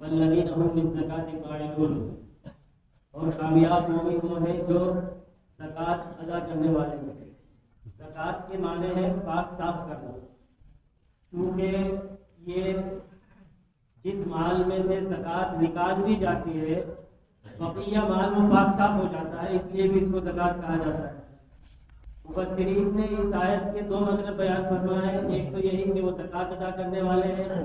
والذین هم للزکاة فاعلون، اور کامیاب مومن وہ ہے جو زکوٰۃ ادا کرنے والے ہیں۔ زکوٰۃ کے معنی ہے پاک صاف کرنا، کیونکہ یہ جس مال میں سے زکوٰۃ نکال دی جاتی ہے بقیہ مال وہ پاک صاف ہو جاتا ہے، اس لیے بھی اس کو زکوٰۃ کہا جاتا ہے۔ مفسرین نے اس آیت کے دو مطلب بیان فرمائے ہیں، ایک تو یہی کہ وہ زکوٰۃ ادا کرنے والے ہیں،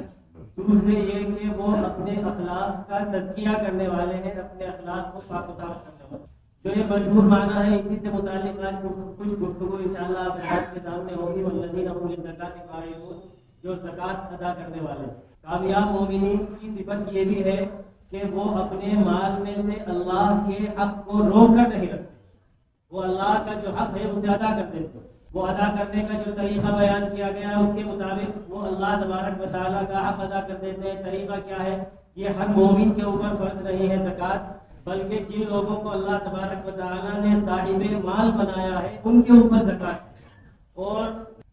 دوسرے یہ کہ وہ اپنے اخلاق کا تزکیہ کرنے والے ہیں، اپنے اخلاق کو پاک و صاف کرنے والے۔ جو یہ مشہور معنی ہے، اسی سے متعلق آج کچھ گفتگو انشاءاللہ آپ حضرات کے سامنے ہوگی۔ والذین هم للزکاة فاعلون، جو زکوٰۃ ادا کرنے والے۔ کامیاب مومنین کی صفت یہ بھی ہے کہ وہ اپنے مال میں سے اللہ کے حق کو روک کر نہیں رکھتے، وہ اللہ کا جو حق ہے اسے ادا کر دیتے۔ وہ ادا کرنے کا جو طریقہ بیان کیا گیا ہے اس کے مطابق وہ اللہ تبارک و تعالیٰ کا حق ادا کر دیتے ہیں۔ طریقہ کیا ہے؟ یہ ہر مومن کے اوپر فرض نہیں ہے زکوٰۃ، بلکہ جن لوگوں کو اللہ تبارک و تعالیٰ نے صاحب مال بنایا ہے ان کے اوپر زکوٰۃ ہے۔ اور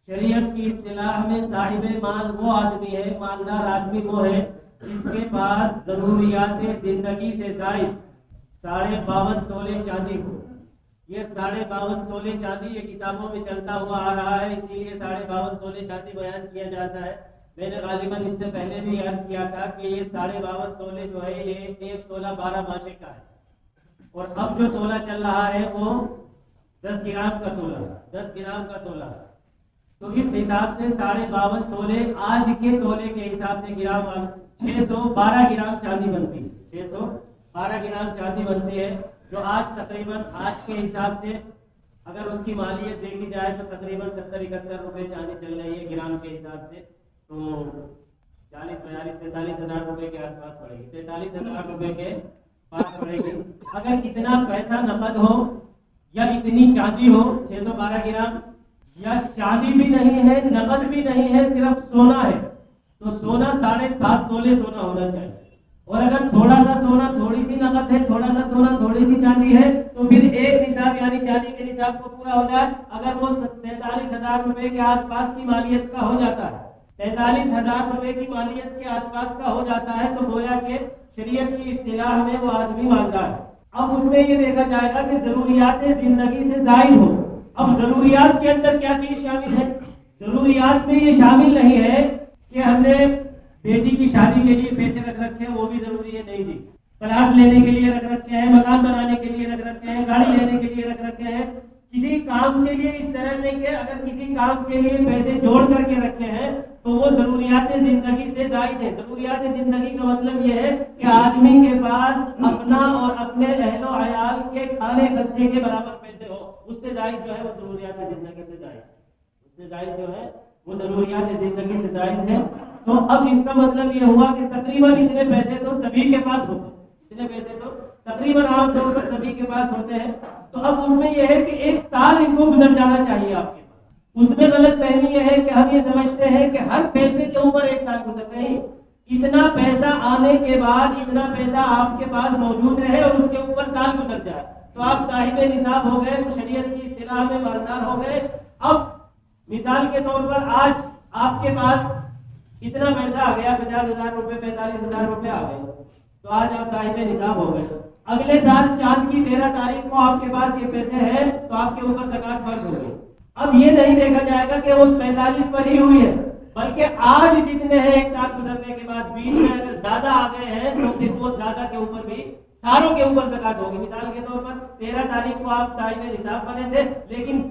شریعت کی اصطلاح میں صاحب مال وہ آدمی ہے، مالدار آدمی وہ ہے جس کے پاس ضروریات زندگی سے زائد 52.5 تولے چاندی ہو۔ یہ 52.5 تولے چاندی یہ کتابوں میں چلتا ہوا آ رہا ہے، اسی لیے 52.5 تولے چاندی بیان کیا جاتا ہے۔ میں نے غالباً اس سے پہلے بھی عرض کیا تھا کہ یہ 52.5 تولے جو ہے یہ 1 تولہ 12 ماشے کا ہے، اور اب جو تولہ چل رہا ہے وہ 10 گرام کا تولہ، 10 گرام کا تولہ۔ تو اس حساب سے 52.5 تولے آج کے تولے کے حساب سے گرام 612 گرام چاندی بنتی ہے، 612 گرام چاندی بنتی ہے، جو آج تقریباً آج کے حساب سے اگر اس کی مالیت دیکھی جائے تو تقریباً 70-71 روپے چاندی چل رہی ہے گرام کے حساب سے، تو 40-42-43 ہزار روپے کے آس پاس پڑے گی، 43 ہزار روپے کے پاس پڑے گی۔ اگر اتنا پیسہ نقد ہو یا اتنی چاندی ہو 612 گرام، یا چاندی بھی نہیں ہے نقد بھی نہیں ہے صرف سونا ہے، تو سونا 7.5 تولے سونا ہونا چاہیے۔ اور اگر تھوڑا سا سونا تھوڑی سی نقد ہے، تھوڑا سا سونا تھوڑی سی چاندی ہے، تو پھر ایک نصاب یعنی چاندی کے نصاب کو پورا ہو جائے اگر وہ 43 ہزار روپے کے آس پاس کی مالیت کا ہو جاتا ہے، 43 ہزار روپے کی مالیت کے آس پاس کا ہو جاتا ہے، تو گویا کہ شریعت کی اصطلاح میں وہ آدمی مالدار ہے۔ اب اس میں یہ دیکھا جائے گا کہ ضروریات زندگی سے زائد ہو۔ اب ضروریات کے اندر کیا چیز شامل ہے؟ ضروریات میں یہ شامل نہیں ہے کہ ہم نے بیٹی کی شادی کے لیے پیسے رکھ رکھے ہیں، وہ بھی ضروری ہے، نہیں جی۔ پلاٹ لینے کے لیے رکھ رکھے ہیں، مکان بنانے کے لیے رکھ رکھے ہیں، گاڑی لینے کے لیے رکھ رکھے ہیں، کسی کام کے لیے اس طرح نہیں کہ اگر کسی کام کے لیے پیسے جوڑ کر کے رکھے ہیں تو وہ ضروریات زندگی سے زائد ہے۔ ضروریات زندگی کا مطلب یہ ہے کہ آدمی کے پاس اپنا اور اپنے اہل و عیال کے کھانے خرچے کے برابر پیسے ہو، اس سے زائد جو ہے وہ ضروریات زندگی سے زائد، اس سے زائد جو ہے وہ ضروریات زندگی سے زائد ہے۔ تو اب اس کا مطلب یہ ہوا کہ تقریباً اتنے پیسے تو سبھی کے پاس ہوتے ہیں، اتنے پیسے تو تقریباً عام طور پر سبھی کے پاس ہوتے ہیں۔ تو اب اس میں یہ ہے کہ 1 سال ان کو گزر جانا چاہیے آپ کے پاس۔ اس میں غلط فہمی یہ ہے کہ ہم یہ سمجھتے ہیں کہ ہر پیسے کے اوپر 1 سال گزر نہیں، اتنا پیسہ آنے کے بعد اتنا پیسہ آپ کے پاس موجود رہے اور اس کے اوپر سال گزر جائے تو آپ صاحب نصاب ہو گئے، شریعت کی اصطلاح میں مالدار ہو گئے۔ اب مثال کے طور پر آج آپ کے پاس اتنا پیسہ آ گیا، 50,000 روپے 45,000 روپے آ گئے، تو آج آپ صاحب نصاب ہو گئے۔ اگلے سال چاند کی 13 تاریخ کو آپ کے پاس یہ پیسے ہیں تو آپ کے اوپر زکوٰۃ فرض ہو گئی۔ اب یہ نہیں دیکھا جائے گا کہ وہ 45 پر ہی ہوئی ہے، بلکہ آج جتنے ہیں 1 سال گزرنے کے بعد بیچ میں اگر زیادہ آ گئے ہیں تو پھر وہ زیادہ کے اوپر بھی ساروں کے اوپر زکوٰۃ ہوگی۔ مثال کے طور پر 13 تاریخ کو آپ صاحب نصاب بنے تھے، لیکن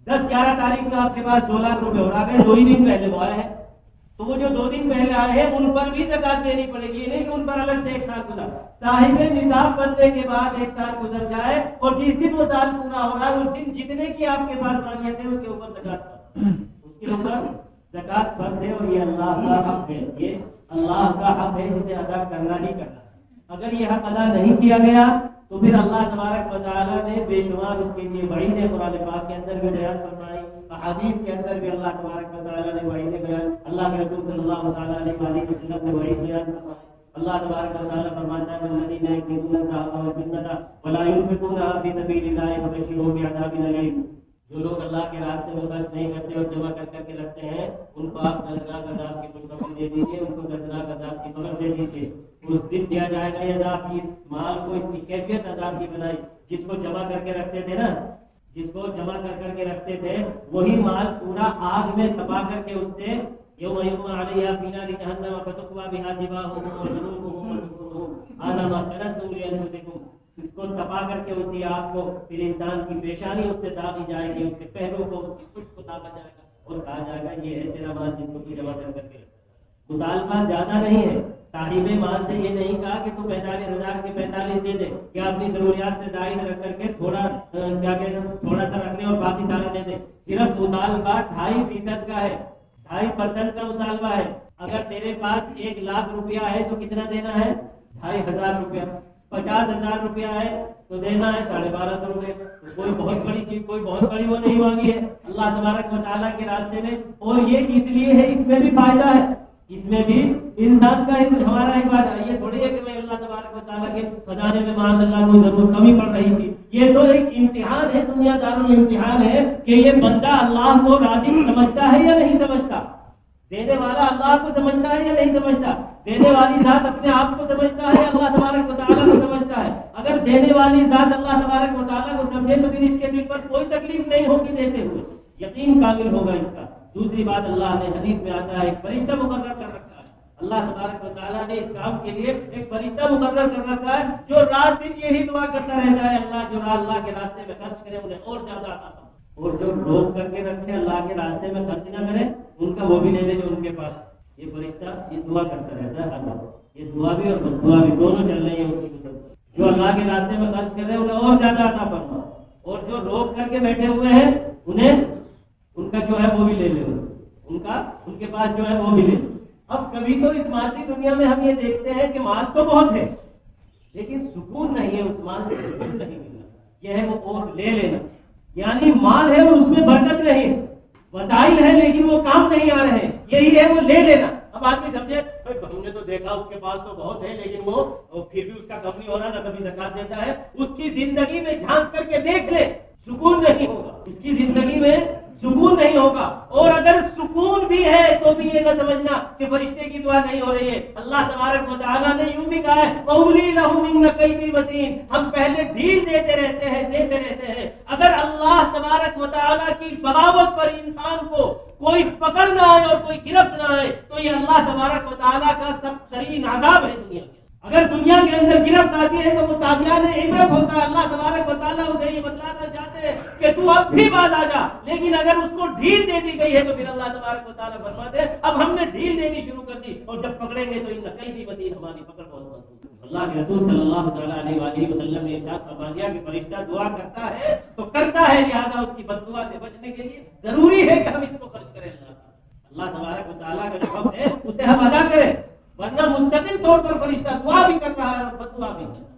10-11 تاریخ کو آپ کے پاس 2 لاکھ روپے ہو رہا ہے، 2 ہی دن پہلے وہ آئے ہیں، تو وہ جو 2 دن پہلے آئے ہیں ان پر بھی زکوٰۃ دینی پڑے گی، یہ نہیں کہ ان پر الگ سے 1 سال گزر۔ صاحب نصاب بننے کے بعد 1 سال گزر جائے اور جس دن وہ سال پورا ہو رہا ہے اس دن جتنے کی آپ کے پاس مالیت ہے اس کے اوپر زکوٰۃ فرض، اس کے اوپر زکوٰۃ فرض ہے، اور یہ اللہ کا حق ہے، یہ اللہ کا حق ہے جسے ادا کرنا ہی کرنا ہے۔ اگر یہ حق ادا نہیں کیا گیا تو پھر اللہ تبارک و تعالیٰ نے بے شمار اس کے لیے وعیدیں قرآن پاک کے اندر بھی بیان فرمائی، احادیث کے اندر بھی اللہ تبارک و تعالیٰ نے وعیدیں بیان، اللہ کے رسول صلی اللہ تعالیٰ علیہ وسلم نے وعید بیان فرمائی۔ اللہ تبارک و تعالیٰ فرماتا ہے والذین یکنزون الذهب والفضة ولا ينفقونها في سبيل الله فبشرهم بعذاب أليم۔ جو لوگ اللہ کے راستے میں خرچ نہیں کرتے اور جمع کر کر کے رکھتے ہیں ان کو آپ دردناک عذاب کی خوشخبری دے دیجیے، ان کو دردناک عذاب کی خبر دے دیجیے۔ اس دن دیا جائے گا یہ عذاب، اس مال کو اس کی کیفیت عذاب کی بنائی، جس کو جمع کر کے رکھتے تھے نا، جس کو جمع کر کے رکھتے تھے وہی مال پورا آگ میں تپا کر کے اس سے یوم یقوم علیہا فی نار جہنم فتقوی بہا جباہہم وجنوبہم وظہورہم ھذا ما کنزتم لانفسکم، اس کو تپا کر کے اسی آگ کو پھر انسان کی پیشانی اس سے داغی جائے گی، اس کے پہلوں کو، اس کی پشت کو داغا جائے گا اور کہا جائے گا یہ ہے تیرا مال جس کو تو جمع کر کے رکھا۔ مطالبہ زیادہ نہیں ہے، صاحب مال سے یہ نہیں کہا کہ تو 45,000 کے 45 دے دے یا اپنی ضروریات سے زائد رکھ کر کے تھوڑا تھوڑا سا رکھ لے اور باقی سارا دے دے۔ صرف مطالبہ 2.5% کا ہے، 2.5% کا مطالبہ ہے۔ اگر تیرے پاس 1,00,000 روپیہ ہے تو کتنا دینا ہے؟ 2,500 روپیہ۔ 50,000 روپیہ ہے تو دینا ہے 1,250 روپے۔ کوئی بہت بڑی چیز، کوئی بہت بڑی وہ نہیں مانگی ہے اللہ تبارک و تعالیٰ کے راستے میں، اور یہ اس لیے ہے، اس میں بھی فائدہ ہے، اس میں بھی انسان کا ہمارا ایک بات ہے، یہ تھوڑی ہے کہ میں اللہ تبارک و تعالیٰ کے خزانے میں معاذ اللہ کوئی ضرور کمی پڑ رہی تھی، یہ تو ایک امتحان ہے، دنیا دارالامتحان ہے کہ یہ بندہ اللہ کو راضی سمجھتا ہے یا نہیں سمجھتا، دینے والا اللہ کو سمجھتا ہے یا نہیں سمجھتا، دینے والی ذات اپنے آپ کو سمجھتا ہے اللہ تبارک و تعالیٰ کو سمجھتا ہے۔ اگر دینے والی ذات اللہ تبارک و تعالیٰ کو سمجھے تو پھر اس کے دل پر کوئی تکلیف نہیں ہوگی دیتے ہوئے، یقین کامل ہوگا اس کا۔ دوسری بات، اللہ نے حدیث میں آتا ہے ایک فرشتہ مقرر کر رکھا ہے، اللہ تبارک و تعالیٰ نے اس کام کے لیے ایک فرشتہ مقرر کر رکھا ہے جو رات دن یہی دعا کرتا رہتا ہے، اللہ جو اللہ کے راستے میں خرچ کرے انہیں اور زیادہ عطا فرمائے، اور جو روک کر کے رکھے اللہ کے راستے میں خرچ نہ کرے ان کا وہ بھی لے لے جو ان کے پاس۔ یہ فرشتہ یہ دعا کرتا رہتا ہے، اللہ یہ دعا بھی اور بد دعا بھی دونوں چل رہی ہیں اس کی طرف۔ جو اللہ کے راستے میں خرچ کر رہے ہیں انہیں اور زیادہ عطا فرما، اور جو روک کر کے بیٹھے ہوئے ہیں انہیں ان کا جو ہے وہ بھی لے لے، ان کے پاس جو ہے وہ بھی لے۔ اب کبھی تو اس مادی دنیا میں ہم یہ دیکھتے ہیں کہ مال تو بہت ہے لیکن سکون نہیں ہے، اس مال سے سکون نہیں ملنا، یہ ہے وہ اور لے لینا، یعنی مال ہے اور اس میں برکت نہیں ہے، وسائل ہے لیکن وہ کام نہیں آ رہے ہیں، یہی ہے وہ لے لینا۔ اب آدمی سمجھے ہم نے تو دیکھا اس کے پاس تو بہت ہے لیکن وہ پھر بھی اس کا کم نہیں ہو رہا، نہ کبھی زکات دیتا ہے، اس کی زندگی میں جھانک کر کے دیکھ لے، سکون نہیں ہوگا، اس کی زندگی میں سکون نہیں ہوگا۔ اور اگر سکون بھی ہے تو بھی یہ نہ سمجھنا کہ فرشتے کی دعا نہیں ہو رہی ہے، اللہ تبارک و تعالیٰ نے یوں بھی کہا ہے وَأُمْلِي لَهُمْ إِنَّ كَيْدِي مَتِينٌ، ہم پہلے ڈھیل دیتے رہتے ہیں۔ اگر اللہ تبارک و تعالیٰ کی بغاوت پر انسان کو کوئی پکڑ نہ آئے اور کوئی گرفت نہ آئے تو یہ اللہ تبارک و تعالیٰ کا سخت ترین عذاب ہے دنیا میں۔ اگر دنیا کے اندر گرفت آتی ہے تو وہ تادیان عبرت ہوتا ہے، اللہ تبارک و تعالیٰ اسے یہ بتلانا چاہتے ہیں کہ تو اب بھی باز آ جا، لیکن اگر اس کو ڈھیل دے دی گئی ہے تو پھر اللہ تبارک و تعالیٰ فرماتے ہیں اب ہم نے ڈھیل دینی شروع کر دی، اور جب پکڑیں گے تو ان قیدی متین، ہماری پکڑ بہت مضبوط ہے۔ اللہ کے رسول صلی اللہ تعالیٰ علیہ وآلہ وسلم نے ارشاد فرما دیا کہ فرشتہ دعا کرتا ہے تو کرتا ہے، لہذا اس کی بد دعا سے بچنے کے لیے ضروری ہے کہ ہم اس کو خرچ کریں، اللہ تبارک و تعالیٰ کا جو حکم ہے اسے ہم ادا کریں، ورنہ مستقل طور پر فرشتہ دعا بھی کر رہا ہے اور بد دعا بھی کر رہا ہے۔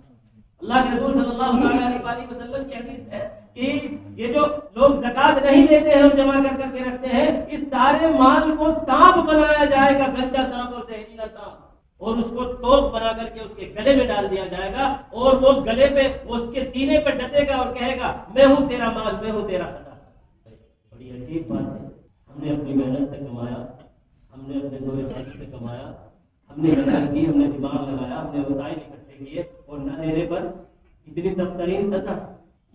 اللہ کے رسول صلی اللہ علیہ وسلم کی حدیث ہے کہ یہ جو لوگ زکات نہیں دیتے ہیں اور جمع کر کے رکھتے ہیں، اس سارے مال کو سانپ بنایا جائے گا، گندا سانپ اور زہریلا سانپ، اور اس کو توپ بنا کر کے اس کے گلے میں ڈال دیا جائے گا، اور وہ گلے پہ وہ اس کے سینے پہ ڈسے گا اور کہے گا میں ہوں تیرا مال، میں ہوں تیرا خزانہ۔ بڑی عجیب بات ہے، ہم نے اپنی محنت سے کمایا، ہم نے اپنے زور خرچ سے کمایا، ہم نے محنت کی، ہم نے دماغ لگایا، ہم نے وسائل اکٹھے کیے، اور نہ دینے پر اتنی سخت ترین سزا۔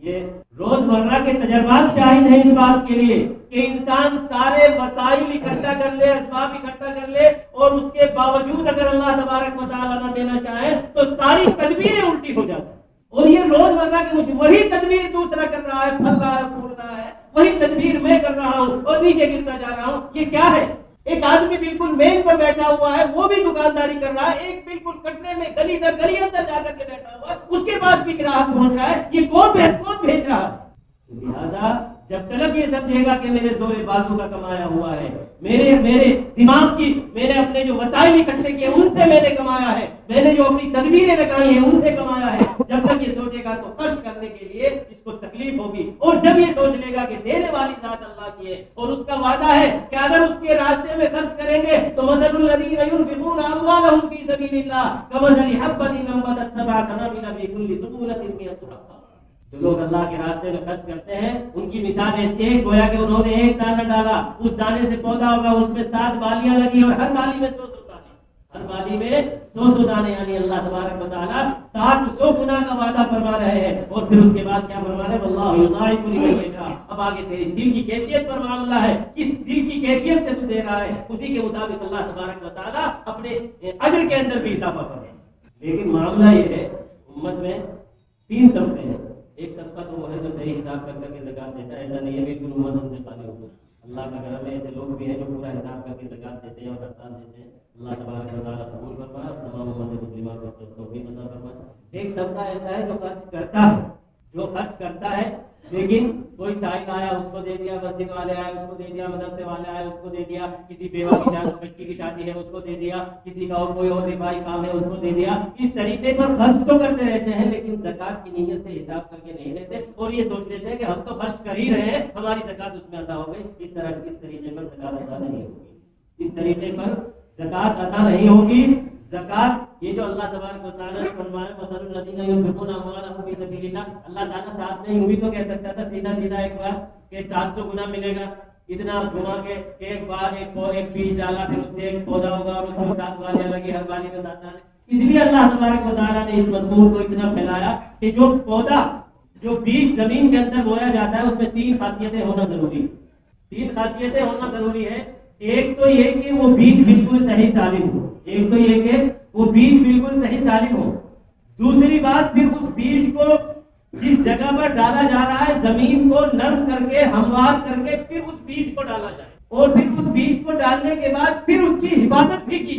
یہ روزمرہ کے تجربات شاہد ہیں اس بات کے لیے کہ انسان سارے وسائل اکٹھا کر لے، اسباب اکٹھا کر لے، اور اس کے باوجود اگر اللہ تبارک و تعالیٰ نہ دینا چاہے تو ساری تدبیریں الٹی ہو جاتی ہیں۔ اور یہ روزمرہ کی مشکل، وہی تدبیر دوسرا کر رہا ہے، پھل رہا ہے، پھول رہا ہے، وہی تدبیر میں کر رہا ہوں اور نیچے گرتا جا رہا ہوں، یہ کیا ہے؟ ایک آدمی بالکل مین پر بیٹھا ہوا ہے، وہ بھی دکانداری کر رہا ہے، ایک بالکل کٹنے میں گلی در گلی اندر جا کر کے بیٹھا ہوا ہے، اس کے پاس بھی گراہک پہنچ رہا ہے، یہ کون بھیج رہا ہے؟ لہذا جب تک یہ سمجھے گا کہ میرے زور بازو کا کمایا ہوا ہے، میرے دماغ کی، میں نے اپنے جو وسائل اکٹھے کیے ان سے میں نے کمایا ہے، میں نے جو اپنی تدبیریں لگائی ہیں ان سے کمایا ہے، جب تک یہ سوچے گا تو خرچ کرنے کے لیے اس کو تکلیف ہوگی، اور جب یہ سوچ لے گا کہ دینے والی ذات اللہ کی ہے اور اس کا وعدہ ہے کہ اگر اس کے راستے میں خرچ کریں گے تو مثل الذین ينفقون اموالهم فی سبیل اللہ کمثل حبۃ انبتت سبع سنابل فی کل سنبلۃ مئۃ حبۃ، جو لوگ اللہ کے راستے میں خرچ کرتے ہیں ان کی مثال ایسی ہے گویا کہ انہوں نے ایک دانہ ڈالا، اس دانے سے پودا ہوگا، اس میں 7 بالیاں لگی اور ہر بالی میں 100 دانے، ہر بالی میں 100 دانے، یعنی اللہ تبارک و تعالیٰ 700 گنا کا وعدہ فرما رہے ہیں۔ اور پھر اس کے بعد کیا فرما رہے ہیں؟ واللہ یضاعف لمن یشاء۔ اب آگے تیری دل کی کیفیت پر معاملہ ہے، کس دل کی کیفیت سے تو دے رہا ہے، اسی کے مطابق اللہ تبارک و تعالیٰ اپنے اجر کے اندر بھی اضافہ فرمائے۔ لیکن معاملہ یہ ہے امت میں 3 طبقے ہیں۔ ایک طبقہ تو وہ ہے جو صحیح حساب کر کے زکات دیتا ہے، ایسا نہیں ہے بالکل امت ان سے خالی ہو گئی۔ اللہ کا کرم ہے، ایسے لوگ بھی ہیں جو پورا حساب کر کے زکات دیتے ہیں اور ہر سال دیتے ہیں۔ اللہ تبارک و تعالیٰ قبول فرمائے اور تمام امت مسلمہ کو توفیق عطا فرمائے۔ ایک طبقہ ایسا ہے جو خرچ کرتا ہے لیکن کوئی سائل آیا اس کو دے دیا، مسجد والے آئے اس کو دے دیا، مدرسے والے آئے اس کو دے دیا، کسی بیوہ کی شادی، بچی کی شادی ہے اس کو دے دیا، کسی کا اور کوئی اور رفاہی کام ہے اس کو دے دیا۔ اس طریقے پر خرچ تو کرتے رہتے ہیں لیکن زکات کی نیت سے حساب کر کے نہیں لیتے اور یہ سوچ لیتے ہیں کہ ہم تو خرچ کر ہی رہے ہیں، ہماری زکات اس میں ادا ہو گئی۔ اس طریقے پر زکات ادا نہیں ہوگی، اس طریقے پر زکات ادا نہیں ہوگی۔ زکات یہ جو اللہ تبارک و تعالیٰ نے فرمایا مثل الذین ينفقون اموالهم فی سبیل اللہ، اللہ تعالیٰ ساتھ میں یوں بھی تو کہہ سکتا تھا سیدھا ایک بار کہ 700 گنا ملے گا، اتنا گنا کے ایک بار ایک بیج ڈالا پھر اس سے ایک پودا ہوگا اور اس میں 7 بالیاں لگی، ہر بالی میں 7 دانے۔ اس لیے اللہ تبارک و تعالیٰ نے اس مضمون کو اتنا پھیلایا کہ جو بیج زمین کے اندر بویا جاتا ہے اس میں 3 خاصیتیں ہونا ضروری ہے، 3 خاصیتیں ہونا ضروری ہے۔ ایک تو یہ کہ وہ بیج بالکل صحیح سالم ہو، ایک تو یہ کہ وہ بیج بالکل صحیح سالم ہو۔ دوسری بات پھر اس بیج کو جس جگہ پر ڈالا جا رہا ہے زمین کو نرم کر کے ہموار کر کے پھر اس بیج کو ڈالا جائے اور پھر اس بیج کو ڈالنے کے بعد پھر اس کی حفاظت بھی کی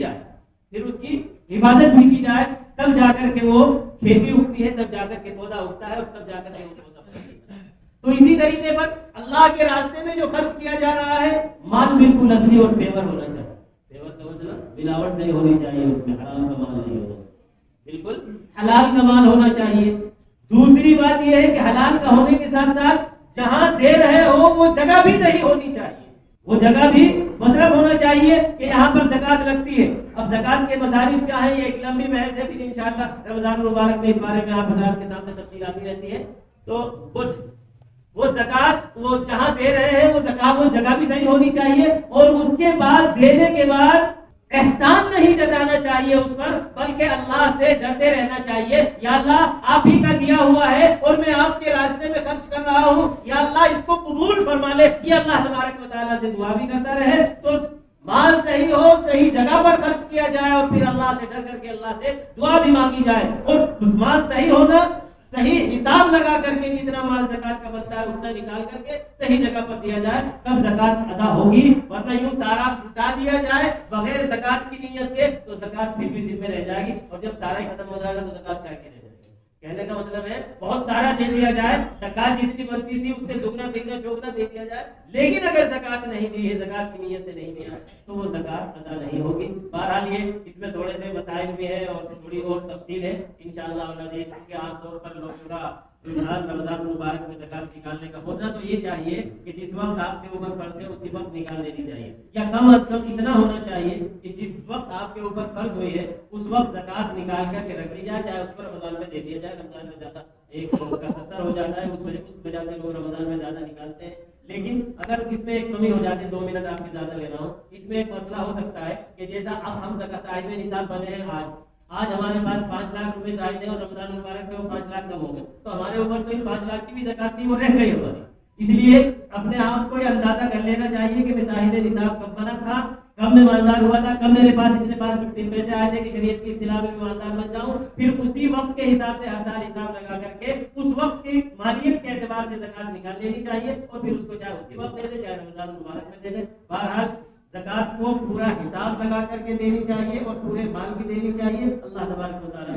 جائے، تب جا کر کے وہ کھیتی اگتی ہے، تب جا کر کے پودا اگتا ہے اور تب جا کر کے وہ پودا پھلتا ہے۔ تو اسی طریقے پر اللہ کے راستے میں جو خرچ کیا جا رہا ہے مال بالکل اصلی اور پیور ہونا چاہیے، پیور کا مطلب ملاوٹ نہیں ہونی چاہیے، اس میں حرام کا مال نہیں ہونا، بالکل حلال کا مال ہونا چاہیے۔ دوسری بات یہ ہے کہ حلال کا ہونے کے ساتھ ساتھ جہاں دے رہے ہو وہ جگہ بھی صحیح ہونی چاہیے، وہ جگہ بھی مصرف ہونا چاہیے کہ یہاں پر زکات لگتی ہے۔ اب زکات کے مصارف کیا ہے یہ ایک لمبی بحث ہے، پھر انشاءاللہ رمضان المبارک میں اس بارے میں آپ حضرات کے سامنے تفصیل آتی رہتی ہے۔ تو وہ زکات وہ جہاں دے رہے ہیں وہ زکات وہ جگہ بھی صحیح ہونی چاہیے اور اس کے بعد دینے کے بعد احسان نہیں جتانا چاہیے اس پر، بلکہ اللہ سے ڈرتے رہنا چاہیے، یا اللہ آپ ہی کا دیا ہوا ہے اور میں آپ کے راستے میں خرچ کر رہا ہوں، یا اللہ اس کو قبول فرما لے۔ یہ اللہ تبارک و تعالیٰ سے دعا بھی کرتا رہے تو مال صحیح ہو، صحیح جگہ پر خرچ کیا جائے اور پھر اللہ سے ڈر کر کے اللہ سے دعا بھی مانگی جائے، اور مال صحیح ہونا، صحیح حساب لگا کر کے جتنا مال زکات کا بنتا ہے اتنا نکال کر کے صحیح جگہ پر دیا جائے، تب زکات ادا ہوگی، ورنہ یوں سارا لٹا دیا جائے بغیر زکات کی نیت کے تو زکات پھر بھی ذمہ رہ جائے گی، اور جب سارا ہی ختم ہو جائے گا تو زکات کیا کے رہ جائے گی۔ کہنے کا مطلب ہے بہت سارا دے دیا جائے، زکات جتنی بنتی تھی اس سے دگنا تگنا چوگنا دے دیا جائے، لیکن اگر زکات نہیں دی ہے، زکات کی نیت سے نہیں دیا تو وہ زکات ادا نہیں ہوگی۔ بہرحال یہ اس میں تھوڑے سے مسائل بھی ہیں اور تھوڑی اور تفصیل ہے انشاءاللہ العزیز، کہ عام طور پر لوگوں کا رمضان مبارک میں زکات نکالنے کا ہونا تو یہ چاہیے کہ جس وقت آپ کے اوپر فرض ہے اسی وقت نکال لینی چاہیے، یا کم از کم اتنا ہونا چاہیے کہ جس وقت آپ کے اوپر فرض ہوئی ہے اس وقت زکات نکال کر کے رکھ لی جائے، چاہے اس کو رمضان میں دے دیا جائے۔ رمضان میں زیادہ ایک کا 70 ہو جاتا ہے، اس وجہ سے لوگ رمضان میں زیادہ نکالتے ہیں، لیکن اگر اس میں ایک کمی ہو جاتی ہے، 2 منٹ آپ کی زیادہ لے رہا ہوں، اس میں ایک مسئلہ ہو سکتا ہے کہ جیسا اب ہم صاحب نصاب بنے ہیں آج ہمارے پاس 5 لاکھ روپے زائد ہیں اور رمضان مبارک میں وہ 5 لاکھ کم ہو گئے، تو ہمارے اوپر تو ان 5 لاکھ کی بھی زکات تھی وہ رہ گئی ہماری۔ اس لیے اپنے آپ کو یہ اندازہ کر لینا چاہیے کہ میں صاحب نصاب کب بنا تھا، کب میں مالدار ہوا تھا، کب میرے پاس اتنے پیسے آئے تھے کہ شریعت کی اصطلاح میں مالدار بن جاؤں، پھر اسی وقت کے حساب سے ہر سال حساب لگا کر کے اس وقت کی مالیت کے اعتبار سے زکات نکال لینی چاہیے، اور پھر اس کو چاہے اسی وقت دے دے چاہے رمضان مبارک میں دے دے۔ بہرحال زکات کو پورا حساب لگا کر کے دینی چاہیے اور پورے مال کی دینی چاہیے۔ اللہ تبارک و تعالیٰ